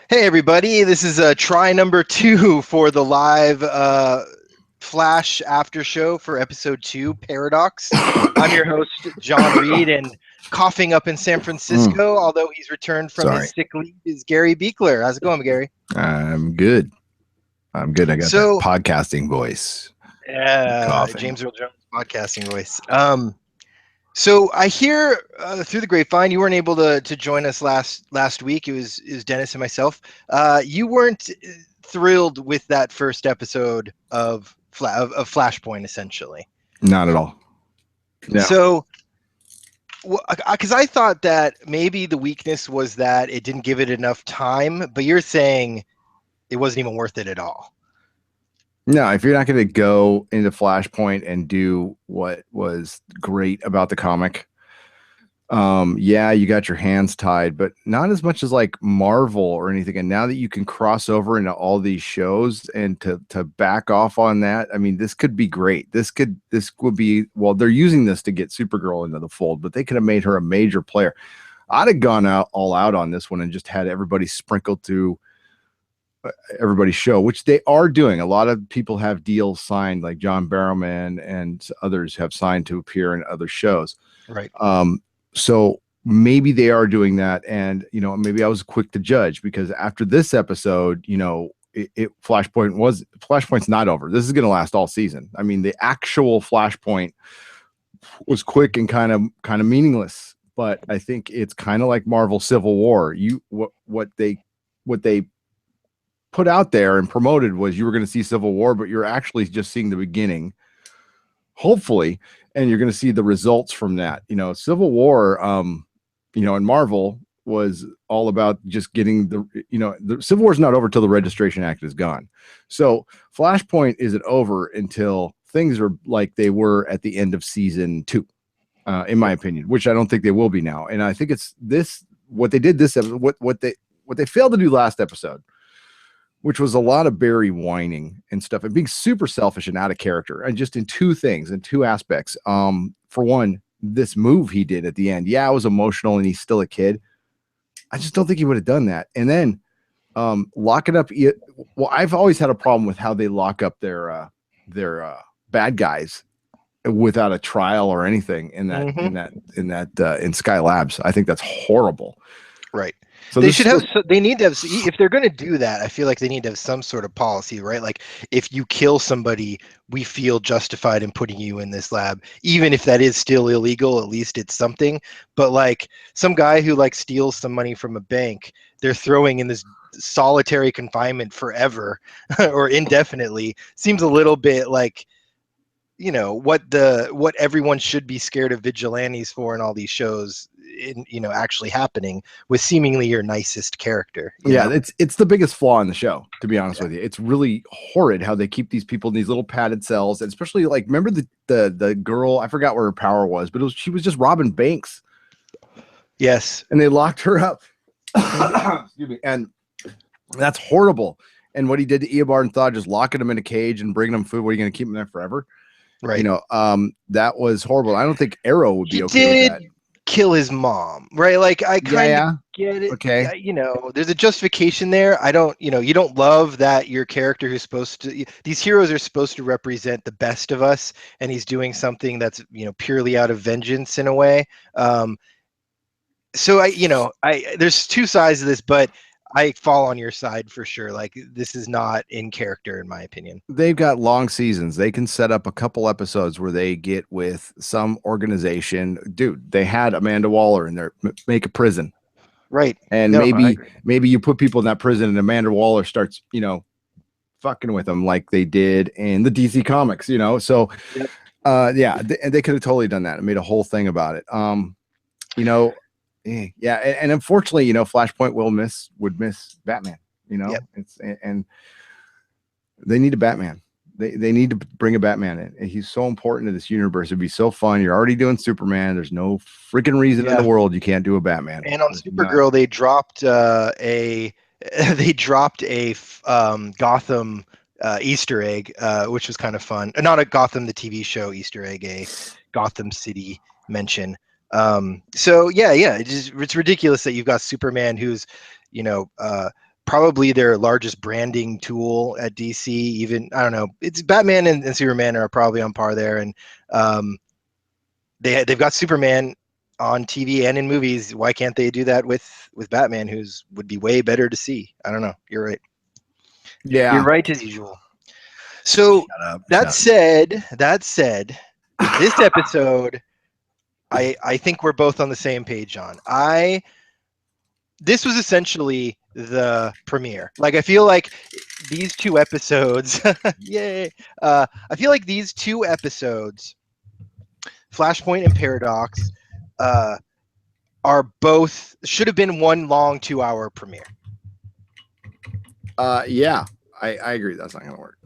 Hey everybody, this is try number 2 for the live Flash after show for episode 2, Paradox. I'm your host, John Reed, and coughing up in San Francisco, although he's returned from Sorry. his sick leave, is Gary Beekler. How's it going, Gary? I'm good. I'm good. I got that So, podcasting voice. Coughing. James Earl Jones podcasting voice. So I hear through the grapevine you weren't able to join us last week. It was Dennis and myself. You weren't thrilled with that first episode of Flashpoint, essentially. Not at all. No. So, because I thought that maybe the weakness was that it didn't give it enough time, but you're saying it wasn't even worth it at all. No, if you're not going to go into Flashpoint and do what was great about the comic, yeah, you got your hands tied, but not as much as like Marvel or anything. And now that you can cross over into all these shows and to back off on that, I mean, this could be great. This would be, well, they're using this to get Supergirl into the fold, but they could have made her a major player. I'd have gone all out on this one and just had everybody sprinkled to everybody's show, which they are doing. A lot of people have deals signed, like John Barrowman and others have signed to appear in other shows. Right. So maybe they are doing that. And, maybe I was quick to judge because after this episode, Flashpoint's not over. This is going to last all season. I mean, the actual Flashpoint was quick and kind of meaningless, but I think it's kind of like Marvel Civil War. What they put out there and promoted was you were going to see Civil War, but you're actually just seeing the beginning, hopefully, and you're going to see the results from that. Civil War, and Marvel was all about just getting the Civil War is not over till the Registration Act is gone. So Flashpoint isn't over until things are like they were at the end of season 2, in my opinion, which I don't think they will be now. And I think it's what they did this episode, what they failed to do last episode, which was a lot of Barry whining and stuff and being super selfish and out of character, and just in two aspects. For one, this move he did at the end. Yeah, it was emotional and he's still a kid. I just don't think he would have done that. And then locking up. Well, I've always had a problem with how they lock up their bad guys without a trial or anything in Sky Labs. I think that's horrible. Right. So they need to have, if they're going to do that, I feel like they need to have some sort of policy, right? Like if you kill somebody, we feel justified in putting you in this lab, even if that is still illegal, at least it's something. But like some guy who like steals some money from a bank, they're throwing in this solitary confinement forever or indefinitely seems a little bit like, what everyone should be scared of vigilantes for in all these shows, actually happening with seemingly your nicest character. It's the biggest flaw in the show, to be honest with you. It's really horrid how they keep these people in these little padded cells, and especially like, remember the girl, I forgot what her power was, but she was just robbing banks. Yes. And they locked her up. Excuse me. And that's horrible. And what he did to Eobard and Thawne, just locking them in a cage and bringing them food. What, are you going to keep them there forever? Right. That was horrible. I don't think Arrow would be okay with that. Kill his mom, right? Like I kind of get it. Okay. There's a justification there. I don't, you don't love that your character who's supposed to, these heroes are supposed to represent the best of us, and he's doing something that's, purely out of vengeance in a way. So there's two sides of this, but I fall on your side for sure. Like this is not in character, in my opinion. They've got long seasons. They can set up a couple episodes where they get with some organization. Dude, they had Amanda Waller in there, make a prison. Right. And maybe you put people in that prison and Amanda Waller starts, fucking with them like they did in the DC comics, So, yep. They could have totally done that and made a whole thing about it. Yeah, and unfortunately, Flashpoint would miss Batman. Yep. And they need a Batman. They need to bring a Batman in. And he's so important to this universe. It'd be so fun. You're already doing Superman. There's no freaking reason in the world you can't do a Batman. And on Supergirl, they dropped a Gotham Easter egg, which was kind of fun. Not a Gotham the TV show Easter egg, a Gotham City mention. It's ridiculous that you've got Superman who's probably their largest branding tool at DC. Even I don't know, it's Batman and Superman are probably on par there, and they've got Superman on TV and in movies. Why can't they do that with Batman, who's would be way better to see? I don't know. You're right. Yeah, you're right as usual. So that said, this episode, I think we're both on the same page on. This was essentially the premiere. Like, I feel like these two episodes, yay! I feel like these two episodes, Flashpoint and Paradox, are both should have been one long 2-hour premiere. Yeah, I agree. That's not gonna work.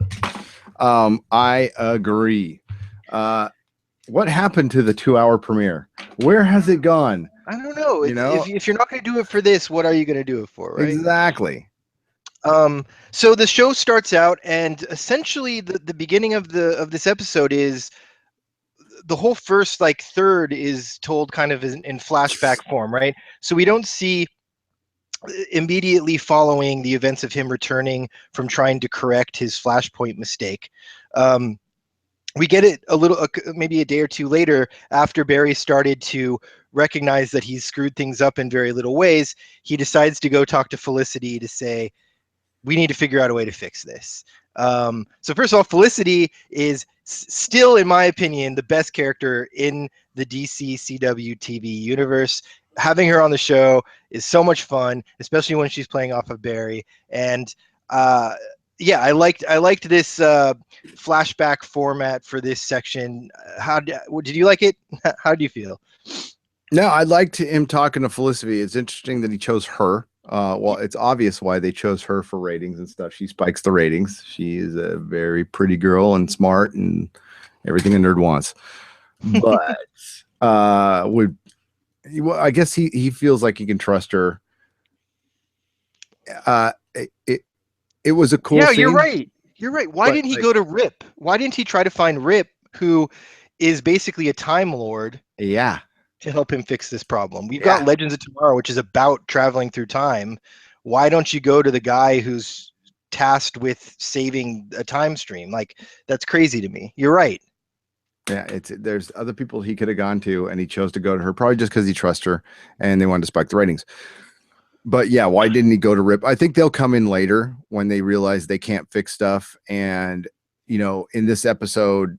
I agree. What happened to the 2-hour premiere? Where has it gone? I don't know. If you're not going to do it for this, what are you going to do it for, right? Exactly. So the show starts out, and essentially the beginning of this episode is the whole first third is told kind of in flashback form, right? So we don't see immediately following the events of him returning from trying to correct his Flashpoint mistake. We get it maybe a day or two later, after Barry started to recognize that he's screwed things up in very little ways. He decides to go talk to Felicity to say, we need to figure out a way to fix this. So first of all, Felicity is still, in my opinion, the best character in the DC CW TV universe. Having her on the show is so much fun, especially when she's playing off of Barry. And yeah, I liked this flashback format for this section. Did you like it? How do you feel? No, I liked him talking to Felicity. It's interesting that he chose her. Well, it's obvious why they chose her for ratings and stuff. She spikes the ratings. She is a very pretty girl and smart and everything a nerd wants. But I guess he feels like he can trust her. It was a cool scene. You're right. Why didn't he go to Rip? Why didn't he try to find Rip, who is basically a Time Lord? Yeah. To help him fix this problem. We've got Legends of Tomorrow, which is about traveling through time. Why don't you go to the guy who's tasked with saving a time stream? Like, that's crazy to me. You're right. Yeah, there's other people he could have gone to, and he chose to go to her, probably just because he trusts her and they wanted to spike the ratings. But yeah, why didn't he go to Rip? I think they'll come in later when they realize they can't fix stuff. And, in this episode,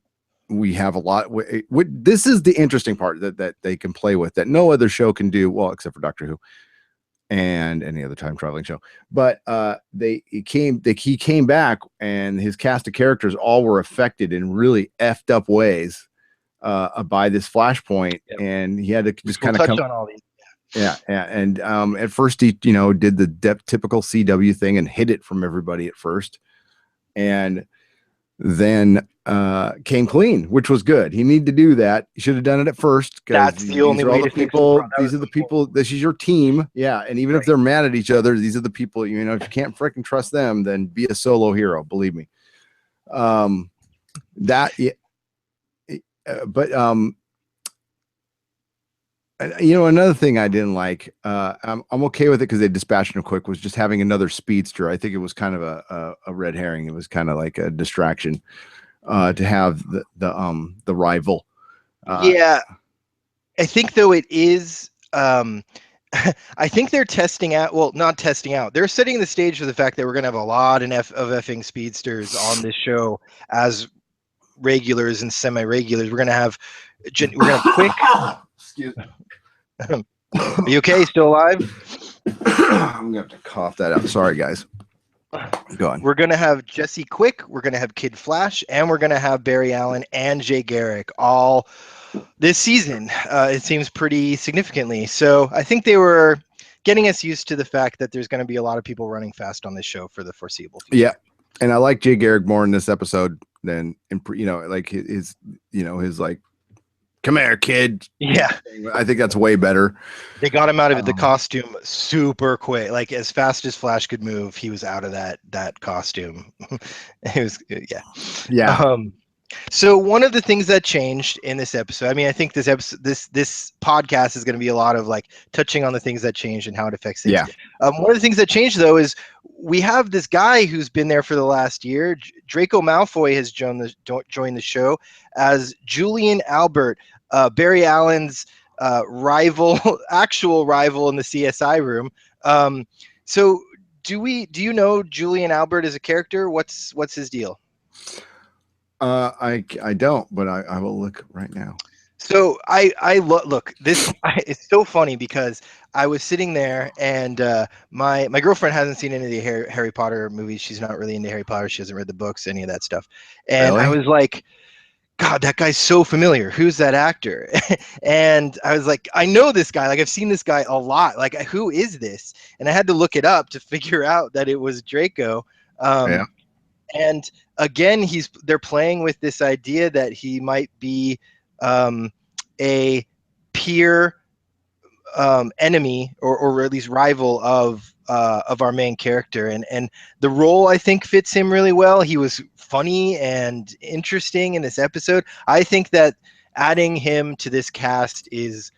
we have a lot. This is the interesting part that they can play with that no other show can do. Well, except for Doctor Who and any other time traveling show. But he came back, and his cast of characters all were affected in really effed up ways by this flashpoint, and he had to just kind of touch on all these. Yeah, and at first he did the typical CW thing and hid it from everybody at first, and then came clean, which was good. He needed to do that. He should have done it at first. That's the only way to fix people. These are the people. This is your team. Yeah, and even if they're mad at each other, these are the people. If you can't freaking trust them, then be a solo hero. Believe me. Another thing I didn't like. I'm okay with it because they dispatched him quick. Was just having another speedster. I think it was kind of a red herring. It was kind of like a distraction to have the rival. Yeah, I think though it is. I think they're testing out. Well, not testing out. They're setting the stage for the fact that we're going to have a lot of effing speedsters on this show as regulars and semi-regulars. We're going to have quick. Excuse me. Are you okay? Still alive? I'm gonna have to cough that out. Sorry, guys. Go on. We're gonna have Jesse Quick. We're gonna have Kid Flash, and we're gonna have Barry Allen and Jay Garrick all this season. It seems pretty significantly. So I think they were getting us used to the fact that there's going to be a lot of people running fast on this show for the foreseeable future. Yeah, and I like Jay Garrick more in this episode than like his like, come here, kid. Yeah. I think that's way better. They got him out of the costume super quick. Like, as fast as Flash could move, he was out of that costume. It was, yeah. Yeah. So one of the things that changed in this episode, I mean, I think this episode, this podcast is going to be a lot of like touching on the things that changed and how it affects things. Yeah. One of the things that changed though is we have this guy who's been there for the last year. Draco Malfoy has joined the show as Julian Albert, Barry Allen's rival, actual rival in the CSI room. So do you know Julian Albert as a character? What's his deal? I don't, but I will look right now. So look this. It's so funny because I was sitting there and my girlfriend hasn't seen any of the Harry Potter movies. She's not really into Harry Potter. She hasn't read the books, any of that stuff. And I Really? was like, God, that guy's so familiar. Who's that actor? And I was like, I know this guy. Like I've seen this guy a lot. Like who is this? And I had to look it up to figure out that it was Draco. Yeah. And again, they're playing with this idea that he might be a peer enemy or at least rival of our main character, and the role I think fits him really well. He was funny and interesting in this episode. I think that adding him to this cast is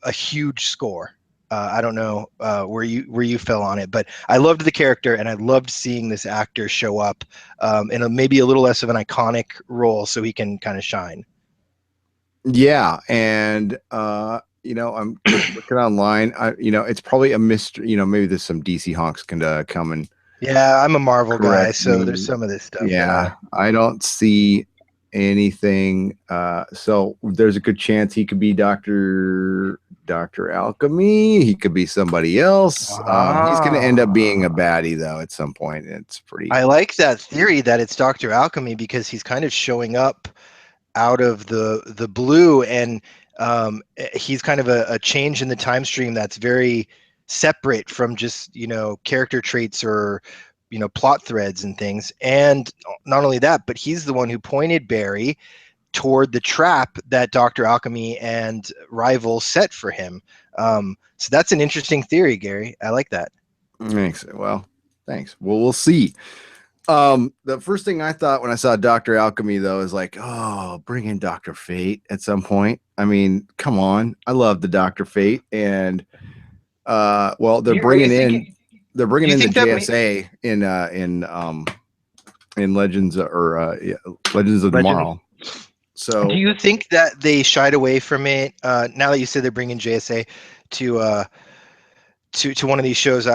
a huge score. I don't know where you fell on it, but I loved the character and I loved seeing this actor show up in maybe a little less of an iconic role, so he can kind of shine. Yeah, and I'm looking online. It's probably a mystery. Maybe there's some DC honks can come and Yeah, I'm a Marvel guy, correct so me. there's some of this stuff. Yeah, I don't see anything. So there's a good chance he could be Doctor Alchemy. He could be somebody else. He's going to end up being a baddie though at some point. It's pretty. I like that theory that it's Dr. Alchemy because he's kind of showing up out of the blue, and he's kind of a change in the time stream that's very separate from just character traits or plot threads and things. And not only that, but he's the one who pointed Barry toward the trap that Dr. Alchemy and Rival set for him. So that's an interesting theory, Gary. I like that. Thanks. Well, thanks. Well, we'll see. The first thing I thought when I saw Dr. Alchemy though is like, oh, bring in Dr. Fate at some point. I mean, come on. I love the Dr. Fate, and well, they're bringing in the JSA in Legends Legends of Tomorrow. So do you think that they shied away from it now that you said they're bringing JSA to one of these shows?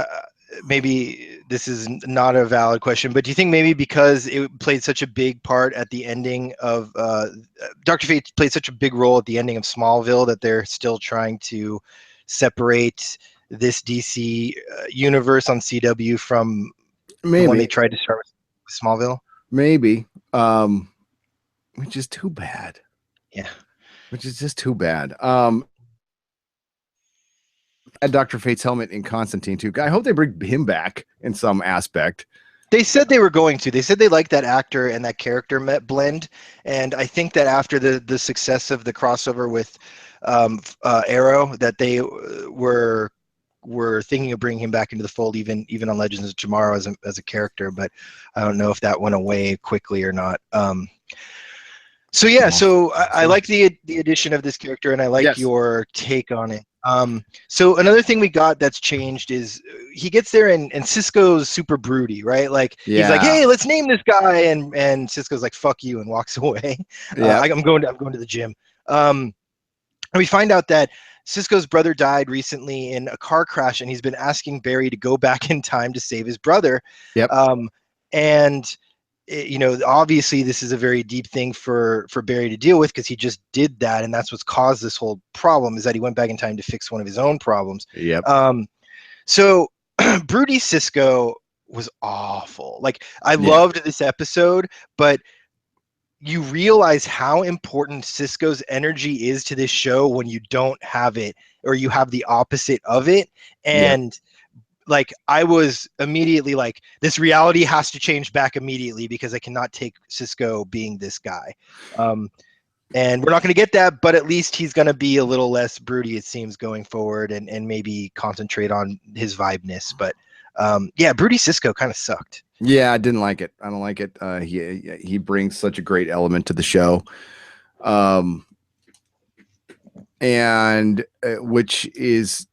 Maybe this is not a valid question, but do you think maybe because it played such a big part at the ending of Dr. Fate played such a big role at the ending of Smallville that they're still trying to separate this DC universe on CW from the one they tried to start with Smallville? Maybe, which is too bad. Yeah, which is just too bad. And Dr. Fate's helmet in Constantine too. I hope they bring him back in some aspect. They said they were going to. They said they liked that actor and that character blend, and I think that after the success of the crossover with Arrow, that they were thinking of bringing him back into the fold, even on Legends of Tomorrow as a character. But I don't know if that went away quickly or not. So yeah, so I like the addition of this character, and I like your take on it. So another thing we got that's changed is he gets there and Cisco's super broody, right? Like he's like, hey, let's name this guy, and Cisco's like, fuck you, and walks away. I'm going to the gym. And we find out that Cisco's brother died recently in a car crash, and he's been asking Barry to go back in time to save his brother. And obviously this is a very deep thing for Barry to deal with because he just did that, and that's what's caused this whole problem, is that he went back in time to fix one of his own problems. So broody Cisco was awful. Like I loved this episode, but you realize how important Cisco's energy is to this show when you don't have it, or you have the opposite of it. And like I was immediately like, this reality has to change back immediately because I cannot take Cisco being this guy. And we're not going to get that, but at least he's going to be a little less broody, it seems, going forward, and maybe concentrate on his vibeness. But Yeah, Broody Cisco kind of sucked. Yeah, I didn't like it. I don't like it. He brings such a great element to the show. And which is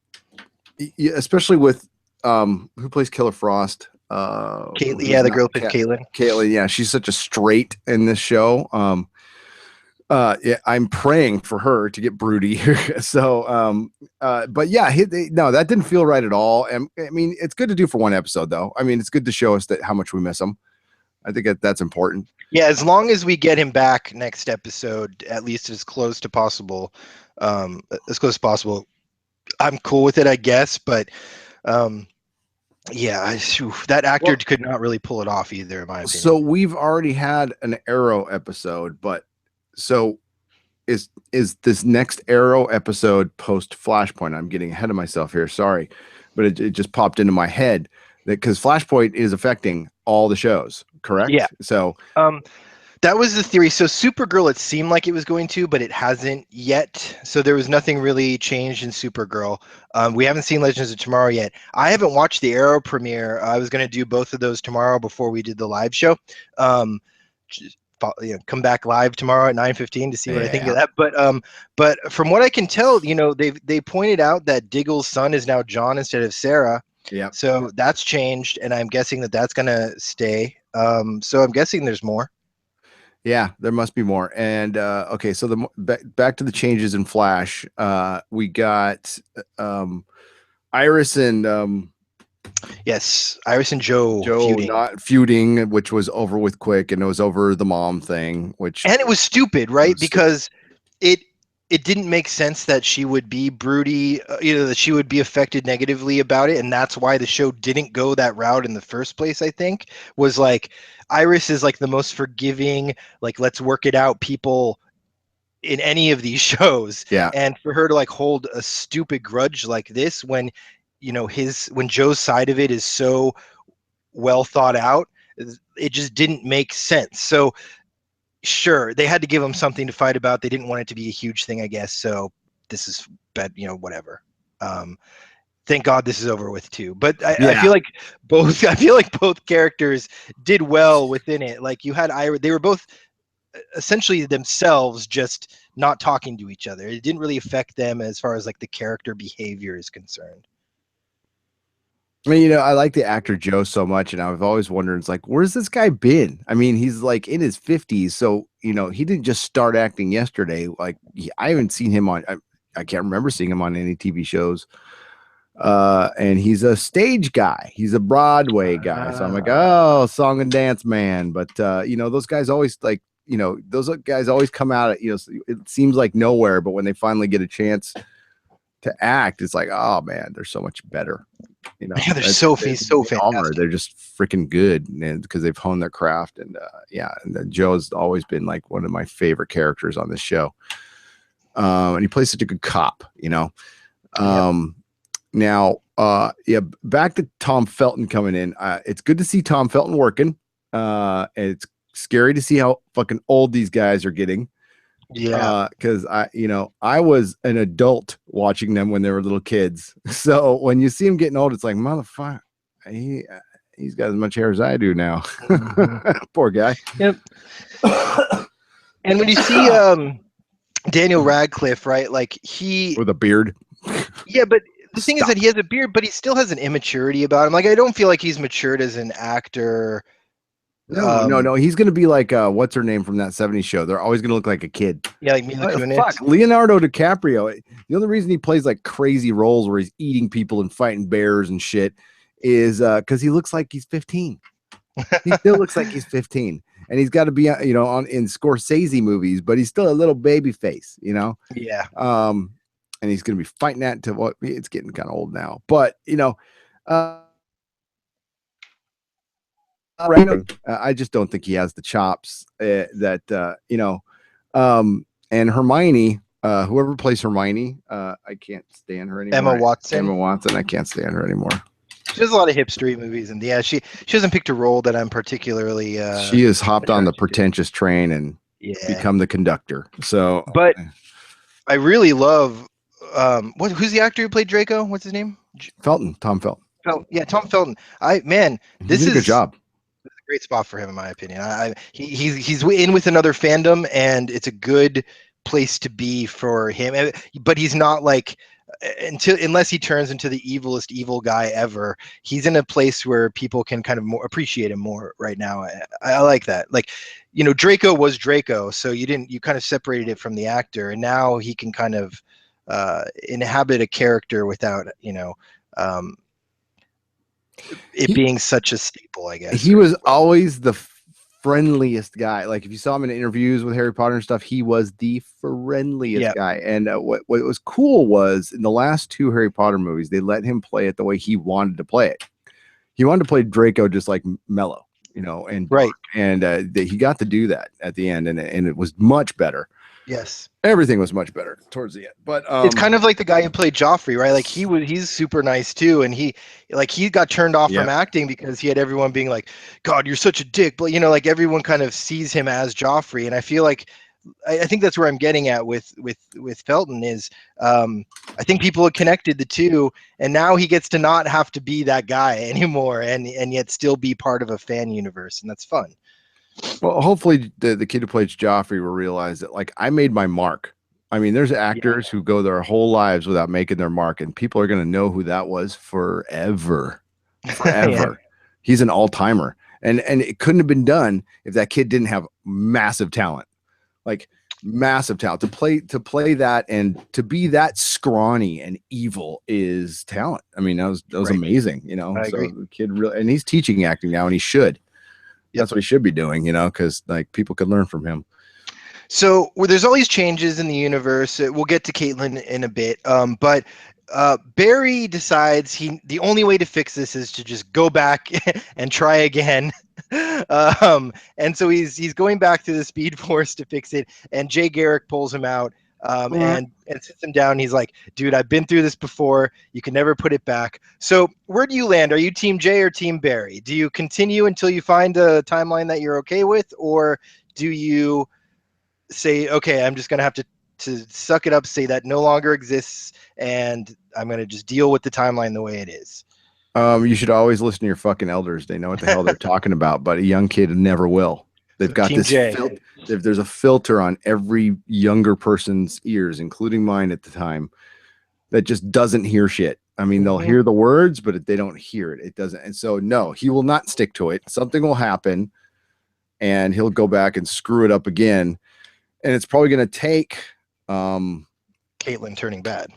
especially with who plays Killer Frost. Yeah, the girl plays Caitlin. Caitlin, yeah, she's such a straight in this show. Yeah, I'm praying for her to get broody. So, but yeah, no, that didn't feel right at all. And I mean, it's good to do for one episode, though. I mean, it's good to show us that how much we miss him. I think that's important. Yeah, as long as we get him back next episode, at least as close to possible, as close as possible, I'm cool with it, I guess. But yeah, that actor could not really pull it off either, in my opinion. So we've already had an Arrow episode, but so is this next Arrow episode post Flashpoint? I'm getting ahead of myself here. Sorry, but it just popped into my head that because Flashpoint is affecting all the shows, correct? Yeah. So that was the theory. So Supergirl, it seemed like it was going to, but it hasn't yet. So there was nothing really changed in Supergirl. We haven't seen Legends of Tomorrow yet. I haven't watched the Arrow premiere. I was going to do both of those tomorrow before we did the live show. Come back live tomorrow at 9:15 to see what I think of that. But from what I can tell, they pointed out that Diggle's son is now John instead of Sarah. Yeah. So that's changed, and I'm guessing that's going to stay. So I'm guessing there's more. Yeah, there must be more. And okay, so back to the changes in Flash. We got Iris and yes, Iris and Joe feuding. Not feuding, which was over with quick, and it was over the mom thing, and it was stupid, right? Because it didn't make sense that she would be broody, that she would be affected negatively about it, and that's why the show didn't go that route in the first place. I think was like Iris is like the most forgiving, like let's work it out people in any of these shows. Yeah, and for her to like hold a stupid grudge like this when when Joe's side of it is so well thought out, it just didn't make sense. So sure, they had to give him something to fight about. They didn't want it to be a huge thing, I guess. So this is bad, whatever. Thank God this is over with too. But I feel like both characters did well within it. Like you had Ira, they were both essentially themselves, just not talking to each other. It didn't really affect them as far as like the character behavior is concerned. I mean, I like the actor Joe so much, and I've always wondered, it's like, where's this guy been? I mean, he's like in his 50s, so he didn't just start acting yesterday. Like, I haven't seen him on. I can't remember seeing him on any TV shows. And he's a stage guy. He's a Broadway guy. So I'm like, oh, song and dance man. But those guys always those guys always come out at it seems like nowhere, but when they finally get a chance to act, it's like, oh man, they're so much better. Yeah, they're so fantastic. They're just freaking good, and because they've honed their craft. And and Joe's always been like one of my favorite characters on this show. And he plays such a good cop, Now, back to Tom Felton coming in. It's good to see Tom Felton working. And it's scary to see how fucking old these guys are getting. Yeah, because I was an adult watching them when they were little kids. So when you see him getting old, it's like, motherfucker, he's got as much hair as I do now. Mm-hmm. Poor guy. Yep. And when you see Daniel Radcliffe, right? Like with a beard. Yeah, but the thing is that he has a beard, but he still has an immaturity about him. Like I don't feel like he's matured as an actor. No. He's gonna be like what's her name from that 70s show? They're always gonna look like a kid. Yeah, like Mila Kunis. Fuck, Leonardo DiCaprio. The only reason he plays like crazy roles where he's eating people and fighting bears and shit is because he looks like he's 15. He still looks like he's 15, and he's got to be in Scorsese movies, but he's still a little baby face, Yeah. And he's gonna be fighting that to what it's getting kind of old now, but I just don't think he has the chops and Hermione, whoever plays Hermione, I can't stand her anymore. Emma Watson, I can't stand her anymore. She does a lot of hip street movies, and she hasn't picked a role that I'm particularly. She has hopped on the pretentious train and become the conductor. So, but I really love who's the actor who played Draco? What's his name? Felton, Tom Felton. Tom Felton. He This did a good is job. a great spot for him in my opinion. He's in with another fandom, and it's a good place to be for him. But he's not like unless he turns into the evilest evil guy ever. He's in a place where people can kind of more appreciate him more right now. I like that. Like, Draco was Draco, so you kind of separated it from the actor, and now he can kind of inhabit a character without um, it He being such a staple, I guess. he was always the friendliest guy. Like if you saw him in interviews with Harry Potter and stuff, he was the friendliest Yeah, guy. And what was cool was in the last two Harry Potter movies, they let him play it the way he wanted to play it. He wanted to play Draco just like mellow, and dark. right. And he got to do that at the end, and it was much better. Yes. Everything was much better towards the end. But It's kind of like the guy who played Joffrey, right? Like he's super nice too, and he got turned off yeah, from acting because he had everyone being like, "God, you're such a dick," but like everyone kind of sees him as Joffrey, and I feel like I think that's where I'm getting at with Felton is I think people have connected the two, and now he gets to not have to be that guy anymore, and yet still be part of a fan universe, and that's fun. well, hopefully the kid who plays Joffrey will realize that like I made my mark. I mean, there's Yeah, actors who go their whole lives without making their mark, and people are going to know who that was forever, yeah, forever. He's an all timer, and it couldn't have been done if that kid didn't have massive talent, like massive talent to play that and to be that scrawny and evil is talent. I mean, that was right. amazing, I So agree. the kid really, and he's teaching acting now, and he should. Yep. That's what he should be doing, because like people could learn from him. So there's all these changes in the universe. We'll get to Caitlin in a bit, but Barry decides the only way to fix this is to just go back and try again. And so he's going back to the Speed Force to fix it. And Jay Garrick pulls him out and sits him down. He's like, "Dude, I've been through this before. You can never put it back." So where do you land? Are you Team Jay or Team Barry? Do you continue until you find a timeline that you're okay with, or do you say, okay, I'm just going to have to suck it up, say that no longer exists, and I'm going to just deal with the timeline the way it is? You should always listen to your fucking elders. They know what the hell they're talking about, but a young kid never will. They've So got Team this J. there's a filter on every younger person's ears, including mine at the time, that just doesn't hear shit. I mean, they'll Mm-hmm. hear the words, but they don't hear it. It doesn't. And so, no, he will not stick to it. Something will happen, and he'll go back and screw it up again. And it's probably going to take Caitlin turning bad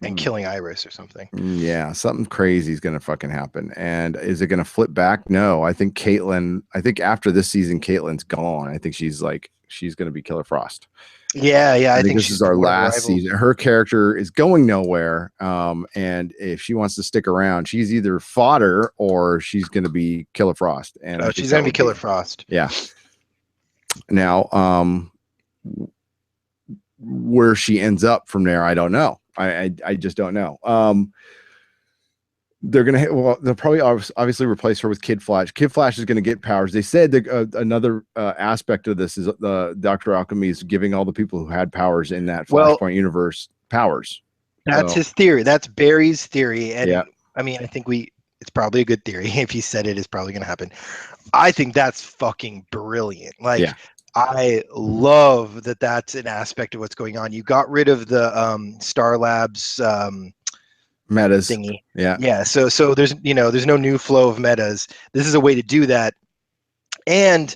and killing Iris or something. yeah, something crazy is going to fucking happen. And is it going to flip back? No, I think after this season, Caitlyn's gone. I think she's going to be Killer Frost. Yeah, I I think think this she's is our one of the last rivals. season. Her character is going nowhere. And if she wants to stick around, she's either fodder or she's going to be Killer Frost. And I think She's that going to be would Killer be, Frost. yeah. Now, where she ends up from there, I don't know. I just don't know. They'll probably obviously replace her with Kid Flash. Kid Flash is going to get powers. They said that another aspect of this is the Dr. Alchemy is giving all the people who had powers in that Well, Flashpoint universe powers. that's So his theory. That's Barry's theory. yeah, And I mean, I think it's probably a good theory. If he said it, it's probably going to happen. I think that's fucking brilliant. yeah, Like, I love that that's an aspect of what's going on. You got rid of the Star Labs metas. thingy. Yeah, Yeah, so there's no new flow of metas. This is a way to do that. And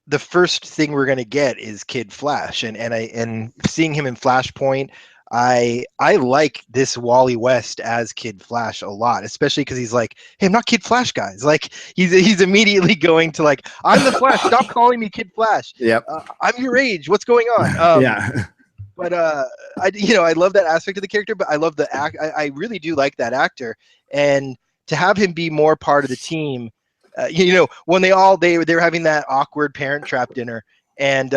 the first thing we're gonna get is Kid Flash, and seeing him in Flashpoint, I like this Wally West as Kid Flash a lot, especially because he's like, hey, I'm not Kid Flash, guys. Like he's immediately going to like, I'm the Flash. Stop calling me Kid Flash. yep, I'm your age. What's going on? yeah. But I love that aspect of the character, but I love the act. I really do like that actor, and to have him be more part of the team. When they're having that awkward Parent Trap dinner, and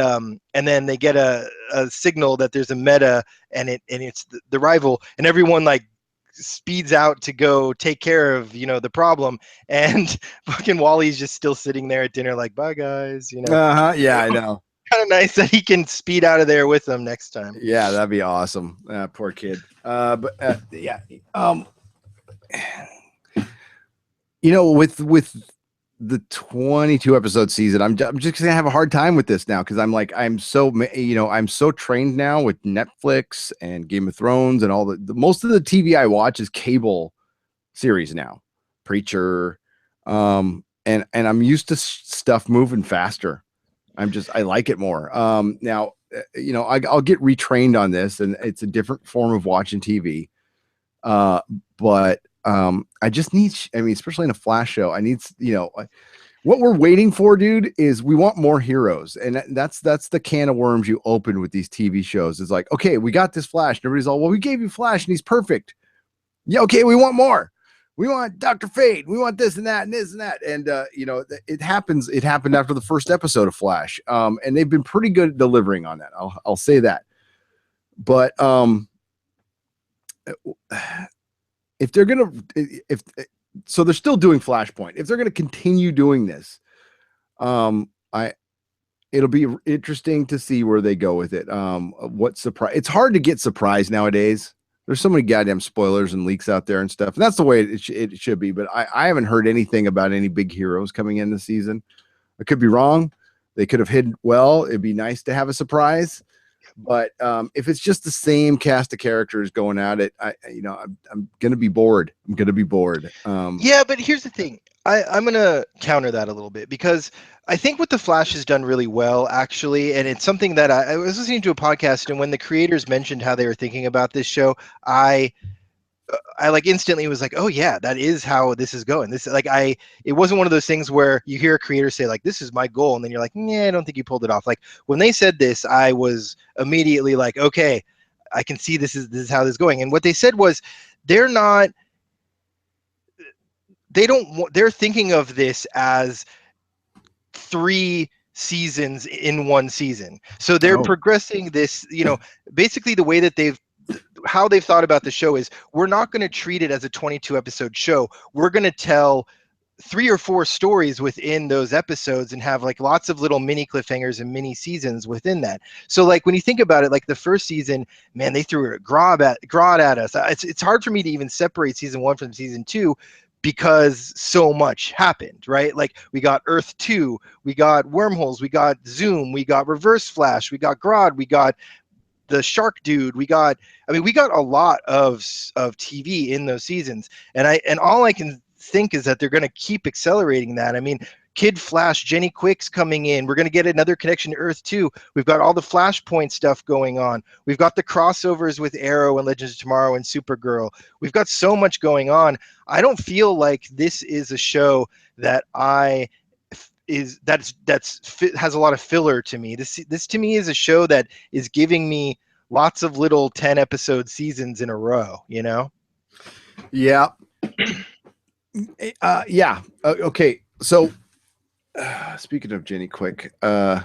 then they get a signal that there's a meta, and it's the rival, and everyone like speeds out to go take care of the problem, and fucking Wally's just still sitting there at dinner like, bye guys. Yeah, I know. Kind of nice that he can speed out of there with them next time. Yeah, that'd be awesome. Poor kid. But yeah. you know, with the 22 episode season, I'm just gonna have a hard time with this now because I'm so I'm so trained now with Netflix and Game of Thrones and all the most of the TV I watch is cable series now, Preacher, and I'm used to stuff moving faster. I like it more. Now, I'll get retrained on this, and it's a different form of watching TV. But I just need, especially in a Flash show, I need, what we're waiting for, dude, is we want more heroes. And that's the can of worms you open with these TV shows. It's like, okay, we got this Flash. And everybody's all, well, we gave you Flash and he's perfect. Yeah, okay, we want more. We want Dr. Fate. We want this and that and this and that. And it happens. It happened after the first episode of Flash. And they've been pretty good at delivering on that. I'll say that. But if they're gonna, so they're still doing Flashpoint. If they're gonna continue doing this, it'll be interesting to see where they go with it. What surprise? It's hard to get surprised nowadays. There's so many goddamn spoilers and leaks out there and stuff. And that's the way it should be. But I haven't heard anything about any big heroes coming in this season. I could be wrong. They could have hid well. It'd be nice to have a surprise. But if it's just the same cast of characters going at it, I'm gonna be bored. I'm gonna be bored. Yeah, but here's the thing. I'm gonna counter that a little bit because I think what the Flash has done really well, actually, and it's something that I was listening to a podcast, and when the creators mentioned how they were thinking about this show, I like instantly was like, oh yeah, that is how this is going. It wasn't one of those things where you hear a creator say like, this is my goal, and then you're like, yeah, I don't think you pulled it off. Like when they said this, I was immediately like, okay, I can see this is how this is going. And what they said was, they're thinking of this as 3 seasons in one season. So they're progressing this, basically the way that how they've thought about the show is, we're not going to treat it as a 22 episode show. We're going to tell 3 or 4 stories within those episodes and have like lots of little mini cliffhangers and mini seasons within that. So like when you think about it, like the first season, man, they threw a Grodd at us. It's hard for me to even separate season 1 from season 2 because so much happened, right? Like we got Earth 2, we got wormholes, we got Zoom, we got Reverse Flash, we got Grodd, we got the shark dude, we got a lot of TV in those seasons, and all I can think is that they're going to keep accelerating that. I mean, Kid Flash, Jenny Quick's coming in. We're going to get another connection to Earth 2. We've got all the Flashpoint stuff going on. We've got the crossovers with Arrow and Legends of Tomorrow and Supergirl. We've got so much going on. I don't feel like this is a show that has a lot of filler to me. This to me is a show that is giving me lots of little 10 episode seasons in a row, Yeah. Yeah. Okay. So speaking of Jenny Quick, when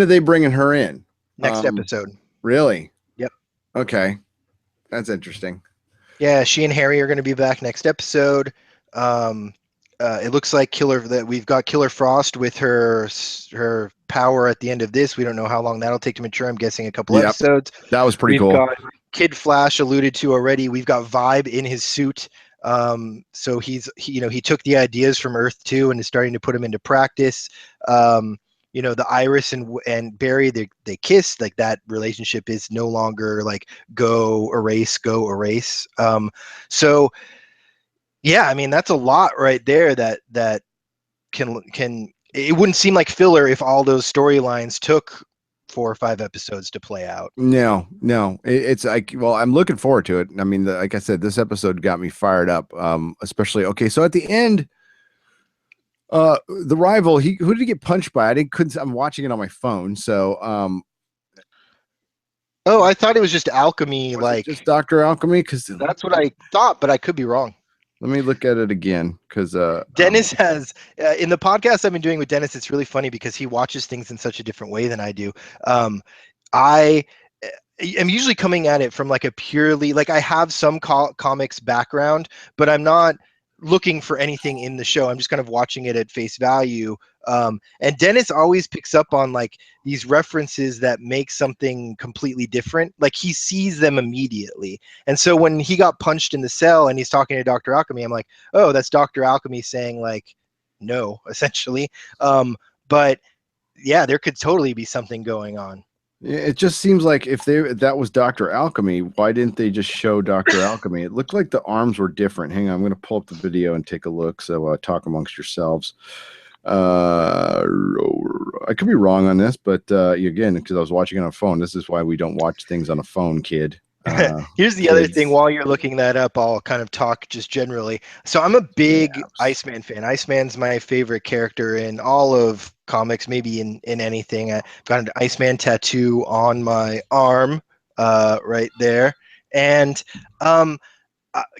are they bringing her in? Next episode. Really? Yep. Okay. That's interesting. Yeah. She and Harry are going to be back next episode. It looks like we've got Killer Frost with her power at the end of this. We don't know how long that'll take to mature. I'm guessing a couple episodes. That was pretty cool. Got Kid Flash alluded to already. We've got Vibe in his suit. So he took the ideas from Earth 2 and is starting to put them into practice. The Iris and Barry, they kiss. Like that relationship is no longer like go erase. So yeah, I mean, that's a lot right there that can it wouldn't seem like filler if all those storylines took 4 or 5 episodes to play out. No, it's like, well, I'm looking forward to it. I mean, like I said, this episode got me fired up. Especially, okay, so at the end, the rival, who did he get punched by? I'm watching it on my phone, so oh, I thought it was just alchemy, like just Dr. Alchemy, because that's what I thought, but I could be wrong. Let me look at it again, because Dennis has in the podcast I've been doing with Dennis. It's really funny because he watches things in such a different way than I do. I am usually coming at it from like a purely like I have some comics background, but I'm not looking for anything in the show. I'm just kind of watching it at face value. And Dennis always picks up on like these references that make something completely different. Like he sees them immediately. And so when he got punched in the cell and he's talking to Dr. Alchemy, I'm like, oh, that's Dr. Alchemy saying like, no, essentially. But yeah, there could totally be something going on. Yeah, it just seems like if that was Dr. Alchemy, why didn't they just show Dr. Alchemy? It looked like the arms were different. Hang on, I'm going to pull up the video and take a look. So talk amongst yourselves. I could be wrong on this, but again, because I was watching it on a phone. This is why we don't watch things on a phone, kid. Here's the other thing. While you're looking that up, I'll kind of talk just generally. So I'm a big Iceman fan. Iceman's my favorite character in all of comics, maybe in anything. I've got an Iceman tattoo on my arm, right there. And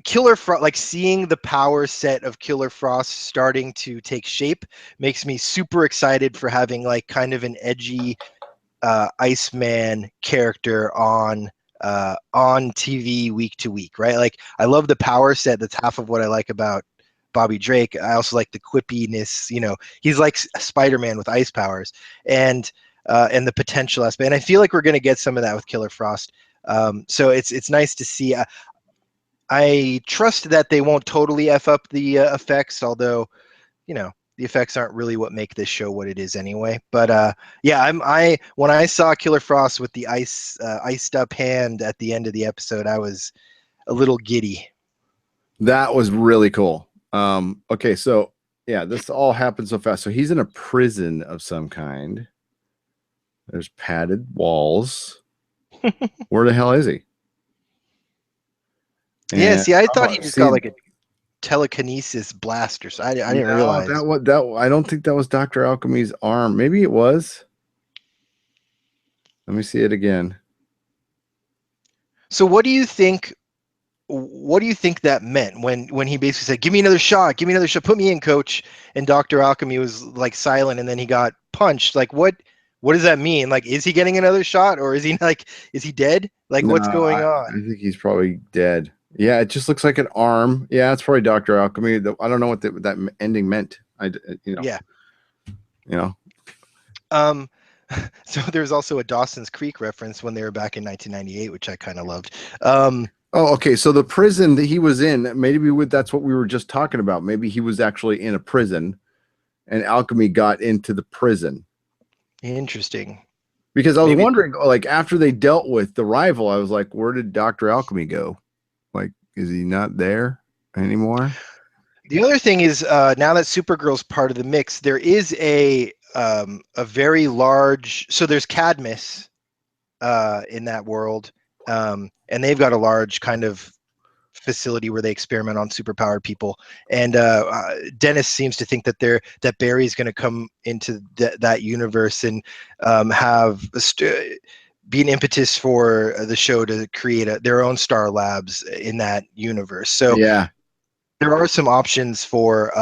Killer Frost, like seeing the power set of Killer Frost starting to take shape, makes me super excited for having like kind of an edgy Iceman character on TV week to week, right? Like I love the power set. That's half of what I like about Bobby Drake. I also like the quippiness. You know, he's like Spider-Man with ice powers, and the potential aspect. And I feel like we're going to get some of that with Killer Frost. So it's nice to see. I trust that they won't totally f up the effects, although you know the effects aren't really what make this show what it is anyway. But yeah, I when I saw Killer Frost with the iced up hand at the end of the episode, I was a little giddy. That was really cool. Okay, so yeah, this all happened so fast. So he's in a prison of some kind. There's padded walls. Where the hell is he? Yeah, see, I thought he just got like a telekinesis blaster. So I didn't realize that I don't think that was Dr. Alchemy's arm. Maybe it was. Let me see it again. So what do you think? What do you think that meant when he basically said, "Give me another shot, give me another shot, put me in, coach"? And Dr. Alchemy was like silent, and then he got punched. Like what does that mean? Like, is he getting another shot, or is he like, is he dead? Like, No, what's going I on? think he's probably dead. Yeah, it just looks like an arm. Yeah, it's probably Dr. Alchemy. I don't know what that ending meant. Yeah. You know. So there's also a Dawson's Creek reference when they were back in 1998, which I kind of loved. Oh, okay. So the prison that he was in, maybe that's what we were just talking about. Maybe he was actually in a prison, and Alchemy got into the prison. Interesting. Because I was wondering, like, after they dealt with the rival, I was like, where did Dr. Alchemy go? Like, is he not there anymore? The other thing is, now that Supergirl's part of the mix, there is a very large. So there's Cadmus in that world, and they've got a large kind of facility where they experiment on superpowered people. And Dennis seems to think that Barry's going to come into that universe and have be an impetus for the show to create their own Star Labs in that universe. So yeah, there are some options for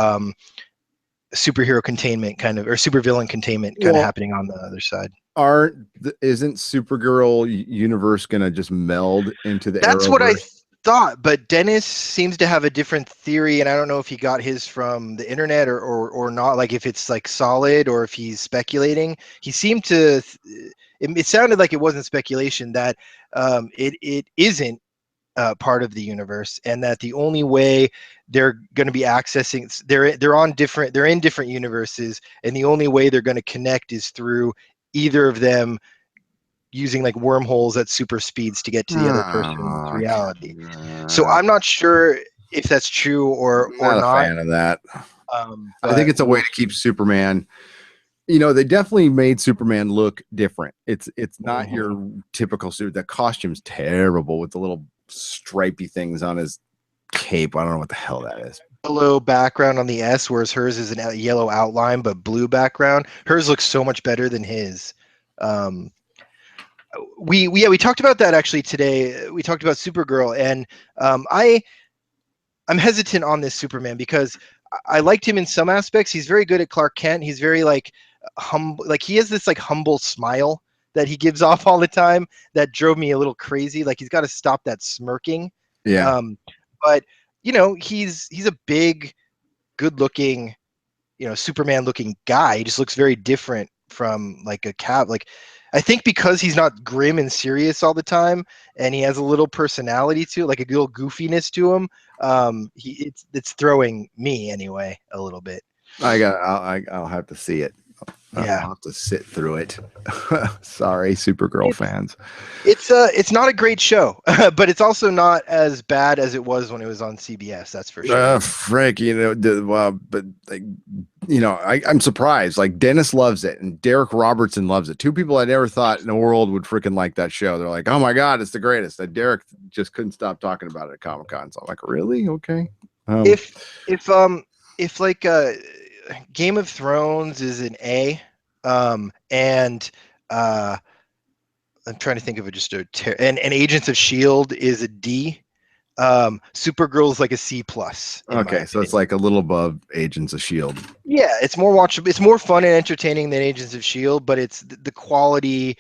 superhero containment kind of, or supervillain containment kind of happening on the other side. Isn't Supergirl universe gonna just meld into the That's what I Arrowverse? thought, but Dennis seems to have a different theory, and I don't know if he got his from the internet or not, like if it's like solid or if he's speculating. He seemed to it sounded like it wasn't speculation, that it isn't part of the universe, and that the only way they're going to be accessing, they're in different universes, and the only way they're going to connect is through either of them using like wormholes at super speeds to get to the other person's reality. So I'm not sure if that's true or Not a not. fan of that. I think But it's a way to keep Superman. You know, they definitely made Superman look different. It's not your typical suit. The costume's terrible with the little stripy things on his cape. I don't know what the hell that is. yellow background on the S, whereas hers is a yellow outline but blue background. Hers looks so much better than his. We talked about that actually today. We talked about Supergirl, and I'm hesitant on this Superman because I liked him in some aspects. He's very good at Clark Kent. He's very like humble, like he has this like humble smile that he gives off all the time that drove me a little crazy. Like he's got to stop that smirking. Yeah. But you know, he's a big, good-looking, Superman looking guy. He just looks very different from like a cap. Like, I think because he's not grim and serious all the time, and he has a little personality to it, like a little goofiness to him. It's throwing me anyway a little bit. I'll have to see it. Yeah. I'll have to sit through it. Sorry, Supergirl fans. It's not a great show, but it's also not as bad as it was when it was on CBS. That's for sure. Frick, but like, I'm surprised. Like Dennis loves it, and Derek Robertson loves it. Two people I never thought in the world would freaking like that show. They're like, "Oh my god, it's the greatest." And Derek just couldn't stop talking about it at Comic-Con. So I'm like, "Really? Okay." If like Game of Thrones is an A, and I'm trying to think of it just and Agents of Shield is a D. Supergirl's like a C plus. Okay, so it's like a little above Agents of Shield. Yeah, it's more watchable. It's more fun and entertaining than Agents of Shield, but it's the quality.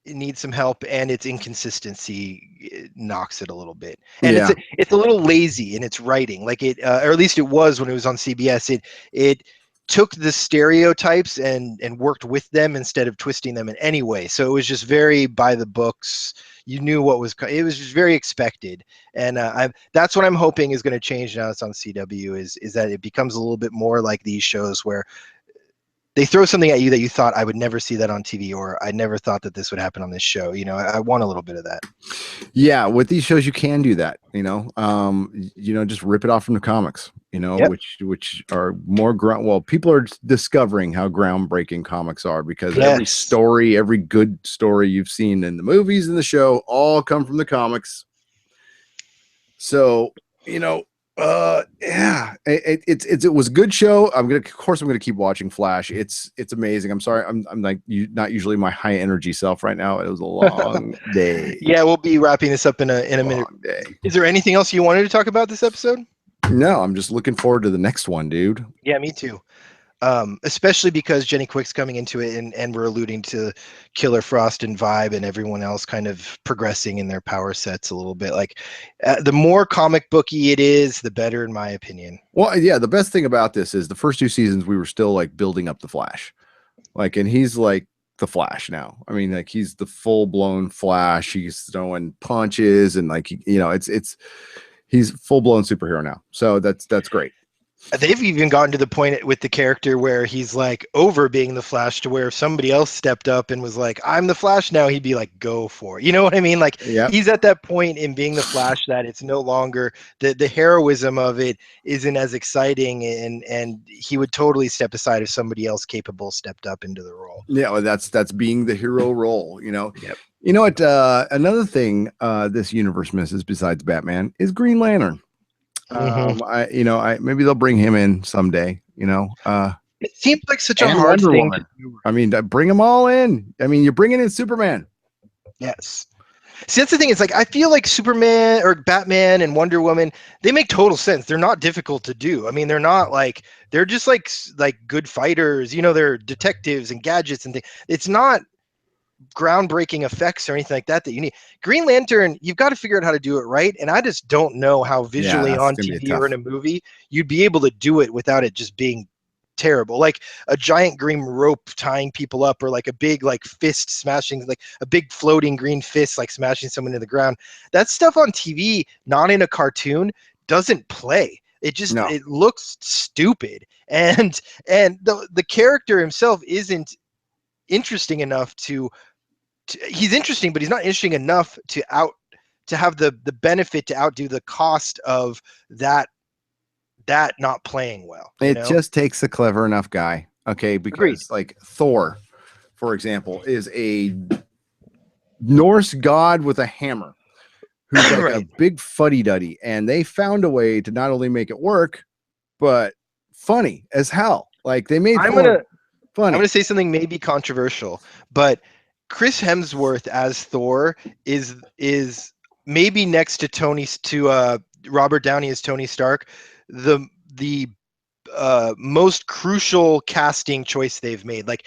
It needs some help, and its inconsistency knocks it a little bit. And it's a little lazy in its writing, like it, or at least it was when it was on CBS. It took the stereotypes and worked with them instead of twisting them in any way. So it was just very by the books. You knew what was. It was just very expected, and that's what I'm hoping is going to change now. It's on CW. Is that it becomes a little bit more like these shows where they throw something at you that you thought I would never see that on TV, or I never thought that this would happen on this show. I want a little bit of that. Yeah, with these shows you can do that. Just rip it off from the comics. Yep. which are more people are discovering how groundbreaking comics are because every good story you've seen in the movies and the show all come from the comics. So it was a good show. I'm gonna keep watching Flash. It's amazing. I'm sorry, I'm like not usually my high energy self right now. It was a long day. Yeah, we'll be wrapping this up in a minute. Day. Is there anything else you wanted to talk about this episode? No, I'm just looking forward to the next one, dude. Yeah, me too. Especially because Jenny Quick's coming into it, and we're alluding to Killer Frost and Vibe and everyone else kind of progressing in their power sets a little bit. Like the more comic booky it is, the better, in my opinion. Well, yeah, the best thing about this is the first two seasons we were still like building up the Flash, like, and he's like the Flash now. I mean, like he's the full blown Flash. He's throwing punches and like he's full blown superhero now. So that's great. They've even gotten to the point with the character where he's like over being the Flash to where if somebody else stepped up and was like, I'm the Flash now, he'd be like, go for it. You know what I mean? Like He's at that point in being the Flash that it's no longer the heroism of it isn't as exciting, and he would totally step aside if somebody else capable stepped up into the role. Yeah, well, that's being the hero role, Yep. You know what? Another thing this universe misses besides Batman is Green Lantern. Mm-hmm. Maybe they'll bring him in someday. It seems like such a hard thing to do. I mean, bring them all in. I mean, you're bringing in Superman. Yes. See, that's the thing. It's like I feel like Superman or Batman and Wonder Woman, they make total sense. They're not difficult to do. I mean, they're just like good fighters. They're detectives and gadgets and things. It's not groundbreaking effects or anything like that you need. Green Lantern, you've got to figure out how to do it right, and I just don't know how visually on TV or in a movie you'd be able to do it without it just being terrible. Like a giant green rope tying people up, or like a big like fist smashing, like a big floating green fist like smashing someone to the ground. That stuff on TV, not in a cartoon, doesn't play. It looks stupid, and the character himself isn't interesting enough he's interesting, but he's not interesting enough to have the benefit to outdo the cost of that not playing well. It just takes a clever enough guy. Okay. Because Agreed. Like Thor, for example, is a Norse god with a hammer who's like right. a big fuddy-duddy, and they found a way to not only make it work, but funny as hell. Like they made funny. I'm gonna say something maybe controversial, but Chris Hemsworth as Thor is maybe next to Robert Downey as Tony Stark, the most crucial casting choice they've made. Like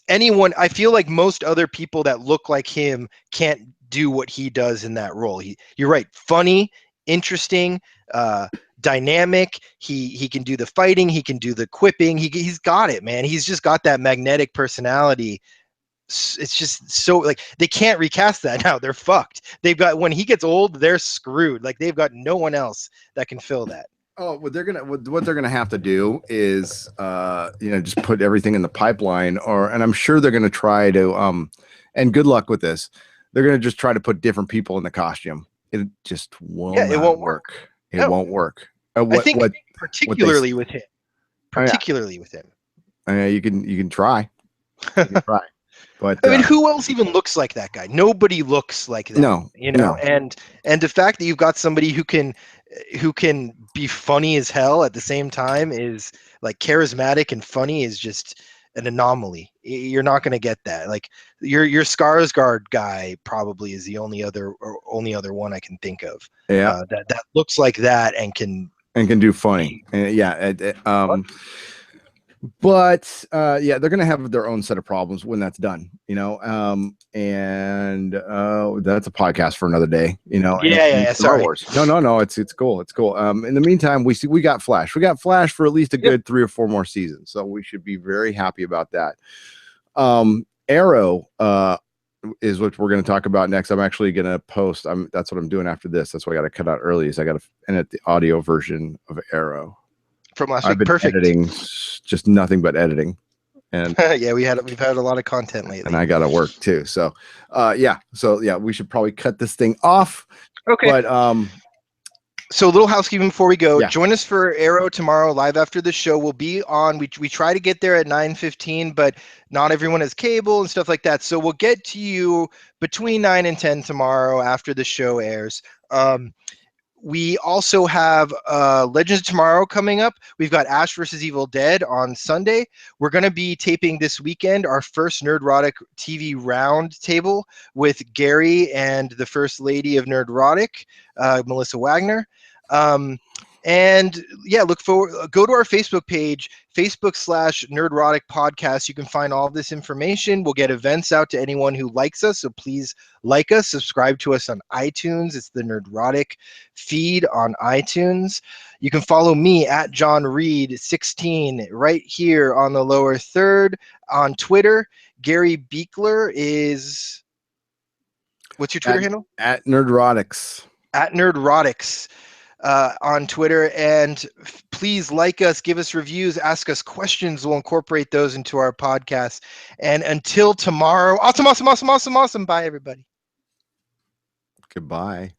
anyone, I feel like most other people that look like him can't do what he does in that role. You're right, funny, interesting, dynamic. He can do the fighting. He can do the quipping. He's got it, man. He's just got that magnetic personality. It's just so like they can't recast that now. They're fucked. They've got when he gets old, they're screwed. Like they've got no one else that can fill that. Oh, what they're gonna have to do is just put everything in the pipeline, and I'm sure they're gonna try to and good luck with this. They're gonna just try to put different people in the costume. It just it won't work. It won't work. I think particularly with him. Particularly with him. You can try. You can try. But I mean, who else even looks like that guy? Nobody looks like that. No, no. And the fact that you've got somebody who can be funny as hell at the same time is like charismatic and funny is just an anomaly. You're not going to get that. Like your Skarsgård guy probably is the only other one I can think of. Yeah, that looks like that and can do funny. But they're going to have their own set of problems when that's done, and that's a podcast for another day, Yeah. Star Sorry. Wars. No, it's cool. It's cool. In the meantime, we got Flash. We got Flash for at least a good 3 or 4 more seasons, so we should be very happy about that. Arrow is what we're going to talk about next. I'm actually going to post. That's what I'm doing after this. That's why I got to cut out early. Is I got to edit the audio version of Arrow from last week. Perfect. Editing, just nothing but editing, and yeah, we've had a lot of content lately, and I got to work too. So, we should probably cut this thing off. Okay. But so a little housekeeping before we go. Yeah. Join us for Arrow tomorrow live after the show. We'll be on. We try to get there at 9:15, but not everyone has cable and stuff like that. So we'll get to you between 9 and 10 tomorrow after the show airs. We also have Legends of Tomorrow coming up. We've got Ash vs. Evil Dead on Sunday. We're going to be taping this weekend our first Nerdrotic TV round table with Gary and the First Lady of Nerdrotic, Melissa Wagner. And yeah, look forward. Go to our Facebook page, Facebook/Nerdrotic Podcast. You can find all of this information. We'll get events out to anyone who likes us. So please like us, subscribe to us on iTunes. It's the Nerdrotic feed on iTunes. You can follow me at John Reed 16 right here on the lower third on Twitter. Gary Beekler is, what's your Twitter handle? At Nerdrotics. At Nerdrotics. On Twitter, and please like us, give us reviews, ask us questions. We'll incorporate those into our podcast. And until tomorrow, awesome. Bye, everybody. Goodbye.